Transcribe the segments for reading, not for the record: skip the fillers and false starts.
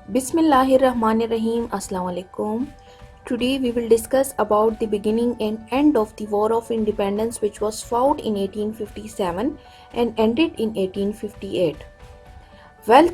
Bismillahirrahmanirrahim. Assalamu alaikum. Today we will discuss about the beginning and end of the War of Independence, which was fought in 1857 and ended in 1858.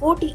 40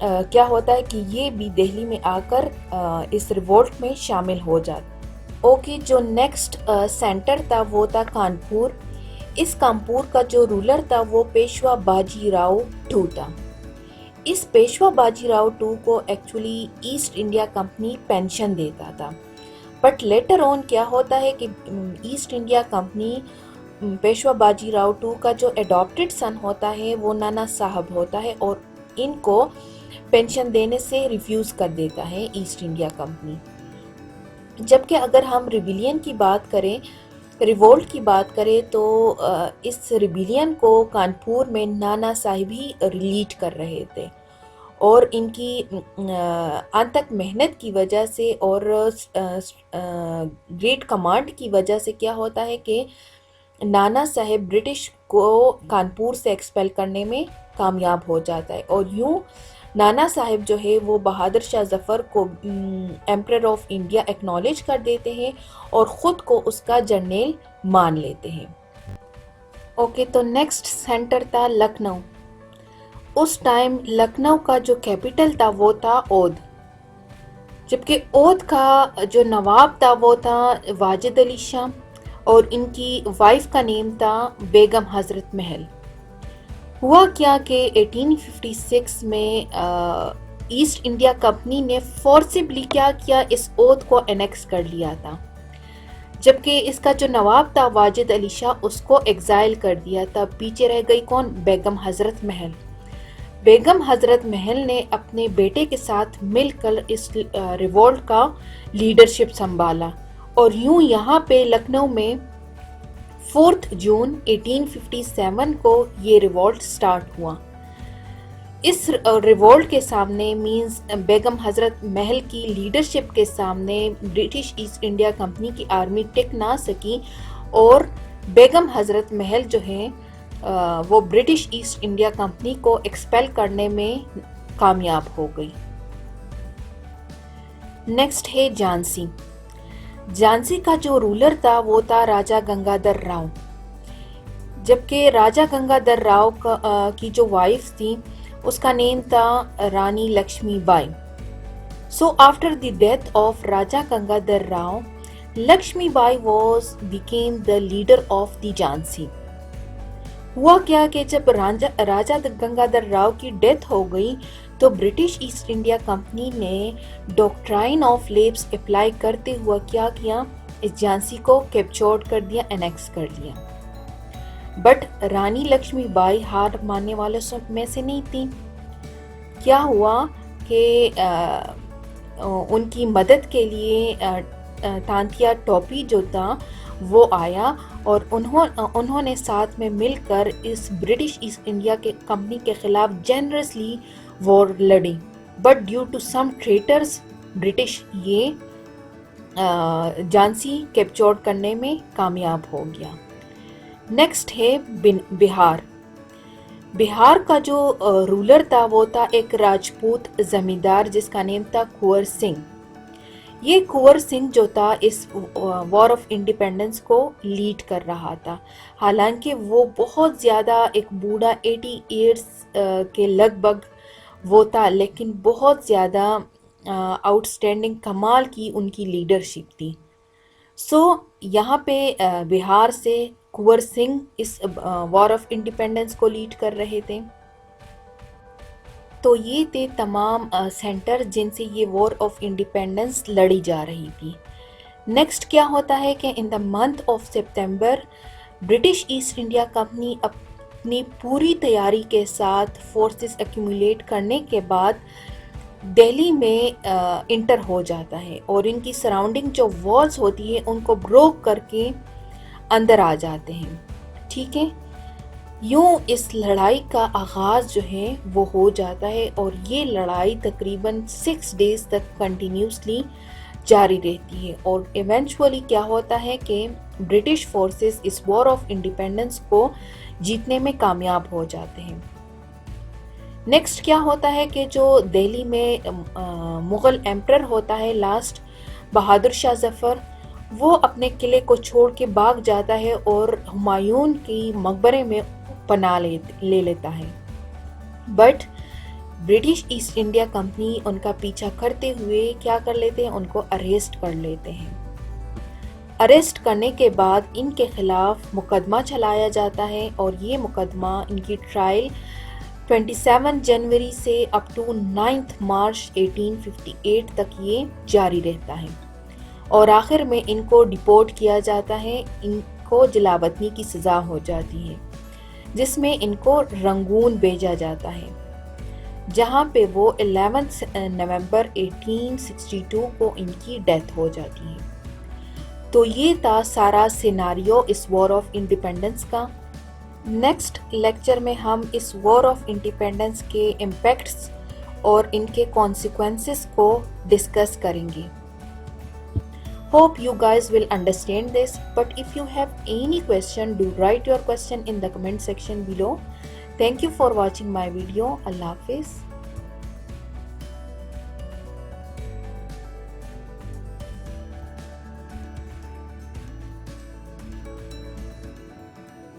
کیا ہوتا ہے کہ یہ بھی دہلی میں آ کر اس ریوولٹ میں شامل ہو جاتا. اوکے، جو نیکسٹ سینٹر تھا وہ تھا کانپور. اس کانپور کا جو رولر تھا وہ پیشوا باجی راؤ ٹو تھا. اس پیشوا باجی راؤ ٹو کو actually asset India company pension دیتا تھا، بٹ لیٹر آن کیا ہوتا ہے کہ ایسٹ انڈیا کمپنی پیشوا باجی راؤ ٹو کا جو اڈاپٹڈ سن ہوتا ہے وہ نانا صاحب ہوتا ہے، اور ان کو پینشن دینے سے ریفیوز کر دیتا ہے ایسٹ انڈیا کمپنی. جبکہ اگر ہم ریبیلین کی بات کریں، ریوولٹ کی بات کریں، تو اس ریبیلین کو کانپور میں نانا صاحب ہی لیڈ کر رہے تھے، اور ان کی انتھک محنت کی وجہ سے اور گریٹ کمانڈ کی وجہ سے کیا ہوتا ہے کہ نانا صاحب برٹش کو کانپور سے ایکسپیل کرنے میں کامیاب ہو جاتا ہے، اور یوں نانا صاحب جو ہے وہ بہادر شاہ ظفر کو ایمپرر آف انڈیا ایکنالج کر دیتے ہیں اور خود کو اس کا جرنیل مان لیتے ہیں. اوکے، تو نیکسٹ سینٹر تھا لکھنؤ. اس ٹائم لکھنؤ کا جو کیپٹل تھا وہ تھا اودھ، جبکہ اودھ کا جو نواب تھا وہ تھا واجد علی شاہ، اور ان کی وائف کا نیم تھا بیگم حضرت محل. ہوا کیا کہ 1856 میں ایسٹ انڈیا کمپنی نے فورسبلی کیا کیا، اس اودھ کو انیکس کر لیا تھا، جبکہ اس کا جو نواب تھا واجد علی شاہ اس کو ایگزائل کر دیا تھا. پیچھے رہ گئی کون؟ بیگم حضرت محل. بیگم حضرت محل نے اپنے بیٹے کے ساتھ مل کر اس ریوولٹ کا لیڈرشپ سنبھالا، اور یوں یہاں پہ لکھنؤ میں 4 جون 1857 کو یہ ریوولٹ سٹارٹ ہوا. اس ریوولٹ کے سامنے مینز بیگم حضرت محل کی لیڈرشپ کے سامنے برٹش ایسٹ انڈیا کمپنی کی آرمی ٹک نہ سکی، اور بیگم حضرت محل جو ہیں وہ برٹش ایسٹ انڈیا کمپنی کو ایکسپیل کرنے میں کامیاب ہو گئی. نیکسٹ ہے جھانسی. جھانسی کا جو رولر تھا وہ تھا راجہ گنگادر راؤ، جبکہ راجہ گنگادر راؤ کی جو وائف تھی اس کا نیم تھا Rani Lakshmi Bai. So after the death of Raja Gangadhar Rao, Lakshmi Bai became the leader of the Jhansi. ہوا کیا کہ جب راجہ گنگادر راؤ کی ڈیتھ ہو گئی تو برٹش ایسٹ انڈیا کمپنی نے ڈاکٹرائن آف لیبس اپلائی کرتے ہوا کیا کیا، اس جھانسی کو کیپچر کر دیا، انیکس کر لیا. بٹ رانی لکشمی بائی ہار ماننے والوں میں سے نہیں تھی. کیا ہوا کہ ان کی مدد کے لیے تانتیا ٹوپی جو تھا وہ آیا، اور انہوں نے ساتھ میں مل کر اس برٹش ایسٹ انڈیا کے کمپنی کے خلاف جنرسلی وار لڑی. But due to some traitors British یہ جھانسی کیپچر کرنے میں کامیاب ہو گیا. نیکسٹ ہے بہار. بہار کا جو رولر تھا وہ تھا ایک راجپوت زمیندار جس کا نیم تھا کنور سنگھ. یہ کنور سنگھ جو تھا اس وار آف انڈیپینڈنس کو لیڈ کر رہا تھا، حالانکہ وہ بہت زیادہ ایک بوڑھا 80 ایئرس کے لگ بھگ وہ تھا، لیکن بہت زیادہ آؤٹ اسٹینڈنگ کمال کی ان کی لیڈرشپ تھی. سو یہاں پہ بہار سے کنور سنگھ اس وار آف انڈیپینڈنس کو لیڈ کر رہے تھے. تو یہ تھے تمام سینٹر جن سے یہ وار آف انڈیپینڈنس لڑی جا رہی تھی. نیکسٹ کیا ہوتا ہے کہ in the month of September British East India company اپنی پوری تیاری کے ساتھ فورسز ایکیومولیٹ کرنے کے بعد دہلی میں انٹر ہو جاتا ہے، اور ان کی سراؤنڈنگ جو والز ہوتی ہے ان کو بروک کر کے اندر آ جاتے ہیں. ٹھیک ہے، یوں اس لڑائی کا آغاز جو ہے وہ ہو جاتا ہے، اور یہ لڑائی تقریباً 6 days تک کنٹینیوسلی جاری رہتی ہے، اور ایونچولی کیا ہوتا ہے کہ برٹش فورسز اس وار آف انڈیپینڈنس کو جیتنے میں کامیاب ہو جاتے ہیں. نیکسٹ کیا ہوتا ہے کہ جو دہلی میں مغل ایمپرر ہوتا ہے لاسٹ بہادر شاہ ظفر، وہ اپنے قلعے کو چھوڑ کے بھاگ جاتا ہے اور ہمایوں کی مقبرے میں پناہ لے لیتا ہے. But British East India company ان کا پیچھا کرتے ہوئے کیا کر لیتے ہیں، ان کو اریسٹ کر لیتے ہیں۔ اریسٹ کرنے کے بعد ان کے خلاف مقدمہ چلایا جاتا ہے اور یہ مقدمہ ان کی ٹرائل 27 جنوری سے اپ ٹو 9 مارچ 1858 تک یہ جاری رہتا ہے، اور آخر میں ان کو ڈیپورٹ کیا جاتا ہے، ان کو جلا وطنی کی سزا ہو جاتی ہے، جس میں ان کو رنگون بھیجا جاتا ہے، جہاں پہ وہ 11 نومبر 1862 کو ان کی ڈیتھ ہو جاتی ہے۔ تو یہ تھا سارا سیناریو اس وار آف انڈیپینڈنس کا۔ نیکسٹ لیکچر میں ہم اس وار آف انڈیپینڈنس کے امپیکٹس اور ان کے کانسیکوینسز کو ڈسکس کریں گے۔ Hope you guys will understand this, but if you have any question, do write your question in the comment section below. Thank you for watching my video. Allah Hafiz.